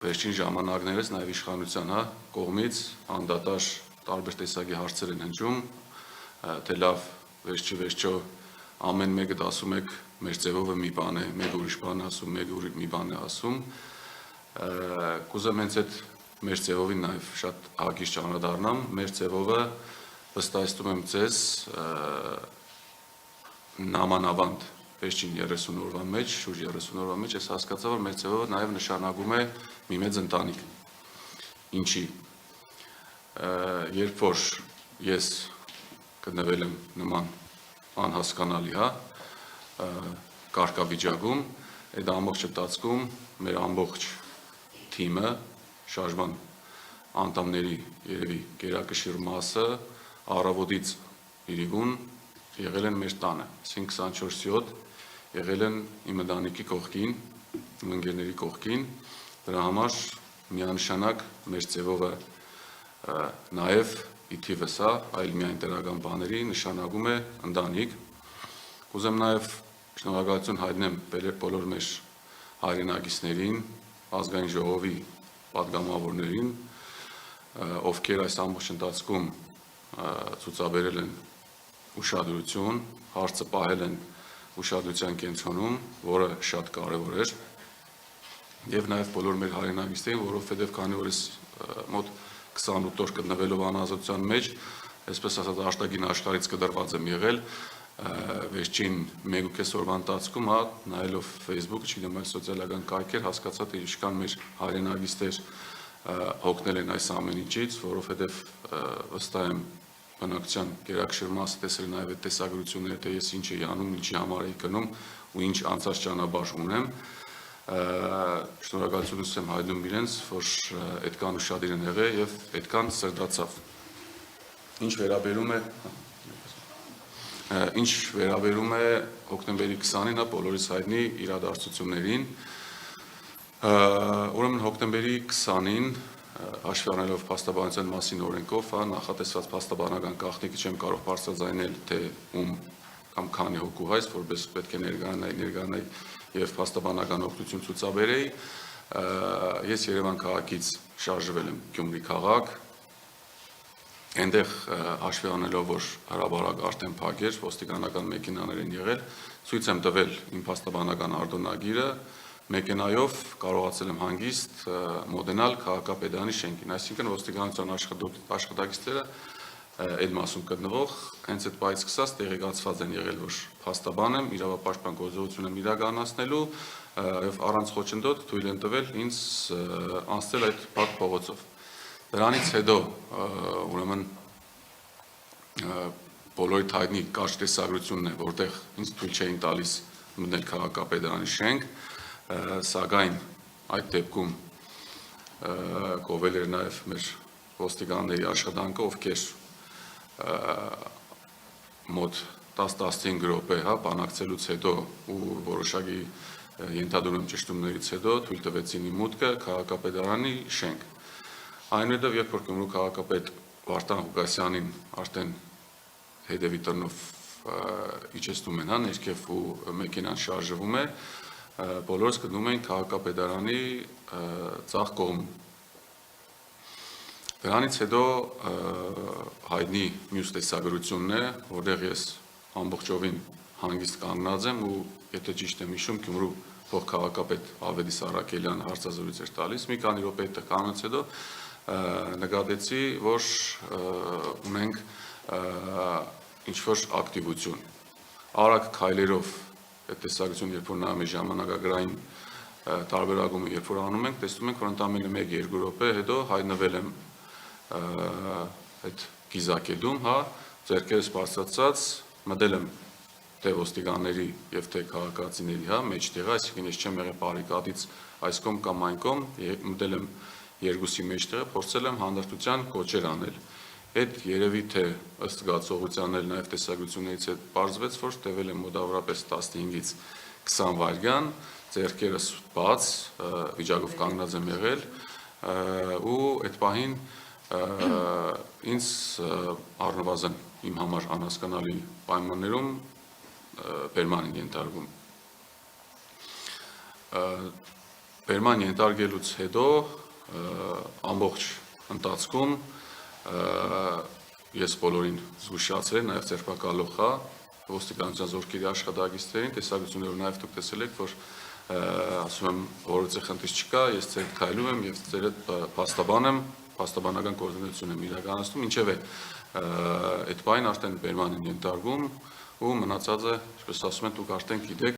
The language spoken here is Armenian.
վերջին ժամանակներս նաև իշխանության կողմից անդադար տարբեր տեսակի հարցեր են հնչում, թե լավ վերջիվերջո ամեն մեկը ասում եք մեր ձևովը մի բան է, մեկ ուրիշ բան ասում, մեկ ուրիշ մի բան է ասում, կուզեմ հենց այդ մեր ձևովին նաև շատ հակիրճ անդրադառնամ, մեր ձևովը վստահեցնում եմ ձեզ նամանավանդ վերջին 30 օրվա մեջ, շուրջ 30 օրվա մեջ ես հասկացա, որ մեր ձևովը նաև նշանակում է մի մեծ ընտանիք։ Ինչի, երբ որ ես գտնվել եմ նման անհասկանալի կարգավիճակում, այդ ամբողջ ընթացքում մեր ամբողջ թիմը, շարժման անդամների երևի գերակշիռ մասը առավոտից իրիկուն եղել են մեր տանը, 24/7 եղել են իմ ընտանիքի կողքին, իմ ընկերների կողքին, դրա համար միանշանակ մեր ձևովը նաև ի թիվս այլ միայն տեղական բաների նշանակում է ընտանիք։ Կուզեմ նաև շնորհակալություն հայտնեմ բոլոր մեր հայրենակիցներին, ազգային ժողովի պատգամավորներին, ովքեր այս ամբողջ ընթացքում ցուցաբերել են ուշադրություն, հարցը պահել են ուշադրության կենտրոնում, որը շատ կարևոր էր, եւ նաև բոլոր մեր հայրենակիցներին, որովհետեւ քանի որ ես մոտ 28 օր գտնվելով անազատության մեջ, այսպես ասած աշտագին աշխարհից կդրված եմ եղել, վերջին 1.5 օրվա ընթացքում, նայելով Facebook, չգիտեմ, այլ սոցիալական կայքեր, հասկացա, թե ինչքան մեր հայրենակիցներ հոգնել են այս ամեն ինչից, որովհետեւ վստահ եմ բնակչության գերակշիռ մասը տեսել նաև այդ տեսագրությունները, թե ես ինչ էի անում, ինչի համար էի գնում ու ինչ անցած ճանապարհ ունեմ, շնորհակալություն եմ հայտնում իրենց, որ այդքան ուշադիր են եղել եւ այդքան սրտացավ։ Ինչ վերաբերում է հոկտեմբերի 20-ին, բոլորիս հայտնի իրադարձություններին, ուրեմն հոկտեմբերի 20-ին հաշվի առնելով փաստաբանության մասին օրենքով, նախատեսված փաստաբանական գաղտնիքը չեմ կարող բարձրաձայնել, թե ում կամ քանի հոգու հայց, որպես պետք է ներգրանայի եւ փաստաբանական օգնություն ցուցաբերեի, ես Երևան քաղաքից շարժվել եմ Գյումրի քաղաք, այնտեղ հաշվի առնելով, որ հրաբարակ արդեն փակ էր, ոստիկանական մեքենաներ են եղել, ցույց եմ տվել իմ փաստաբանական արտոնագիրը, մեքենայով կարողացել եմ հանգիստ մոտենալ քաղաքապետարանի շենքին, այսինքն ոստիկանության աշխատակիցները այդ մասում գտնվող հենց այդ պահից սկսած տեղեկացված են եղել, որ փաստաբան եմ, իրավապաշտպան գործողություն եմ իրականացնելու եւ առանց խոչընդոտ թույլ են տվել ինձ անցնել այդ փակ փողոցով։ Դրանից հետո ուրեմն բոլորի հայտնի կարճ տեսագրությունն է, որտեղ ինձ թույլ չէին տալիս մտնել քաղաքապետարանի շենք, սակայն այդ դեպքում կովել էր նաև մեր ոստիկանների աշխատանքը, ովքեր մոտ 10-15 րոպե բանակցելուց հետո ու որոշակի ենթադրում ճշտումներից հետո թույլ տվեցին իմ մուտքը քաղաքապետարանի շենք։ Այնուհետև երբ որ Գյումրու քաղաքապետ Վարդան Ղուկասյանին արդեն հետևի տրնով իջեցնում են ներքև ու մեքենան շարժվում է, բոլորս գտնում ենք քաղաքապետարանի ձախ կողմում։ Դրանից հետո հայտնի մյուս տեսագրությունն է, որտեղ ես ամբողջովին հանգիստ կանգնած եմ ու եթե ճիշտ եմ հիշում, Գյումրու փոխքաղաքապետ Ավետիս Առաքելյանը հարցազրույց էր տալիս, մի քանի րոպե տկանից հետո նկատեցի, որ ունենք ինչ-որ ակտիվություն։ Արագ քայլերով այդ տեսագրությունը, երբ որ նայում ենք ժամանակագրային տարբերակումը, երբ որ անում ենք, տեսնում ենք, որ ընդամենը 1-2 րոպե հետո հայտնվել եմ այդ գիզակետում, ձեռքերս բարձրացած, մտել եմ թե ոստիկանների եւ թե քաղաքացիների մեջտեղը, այսինքն ես չեմ եղել բարիկադից այս կողմ կամ այն կողմ, մտել եմ երկուսի մեջտեղը, փորձել եմ հանդարտության կոչեր անել։ Այդ երևի թե ըստ զգացողության էլ նաև տեսագրություններից հետ պարզվեց, որ տևել եմ մոտավորապես 15-ից 20 վայրկյան, ձեռքերս բաց, վիճակով կանգնած եմ եղել ու այդ պահին ինձ առնվազն իմ համար անհասկանալի պայմաններում բերման են ենթարկում։ Բերման ենթարկելուց հետո ամբողջ ընթացքում ես բոլորին զգուշացրել, նաև ձերբակալող խա ոստիկանության զորքերի աշխատակիցներին, տեսակցությունները նաև դուք տեսել եք, որ ասում եմ, որևէ խնդիր չկա, ես ձեր քայլում եմ եւ ձեր հետ փաստաբան եմ, փաստաբանական կոորդինացիոն եմ իրականացնում, ինչեւ է այդ բանը արդեն բերման են ենթարկում ու մնացածը, ինչպես ասում են, դուք արդեն գիտեք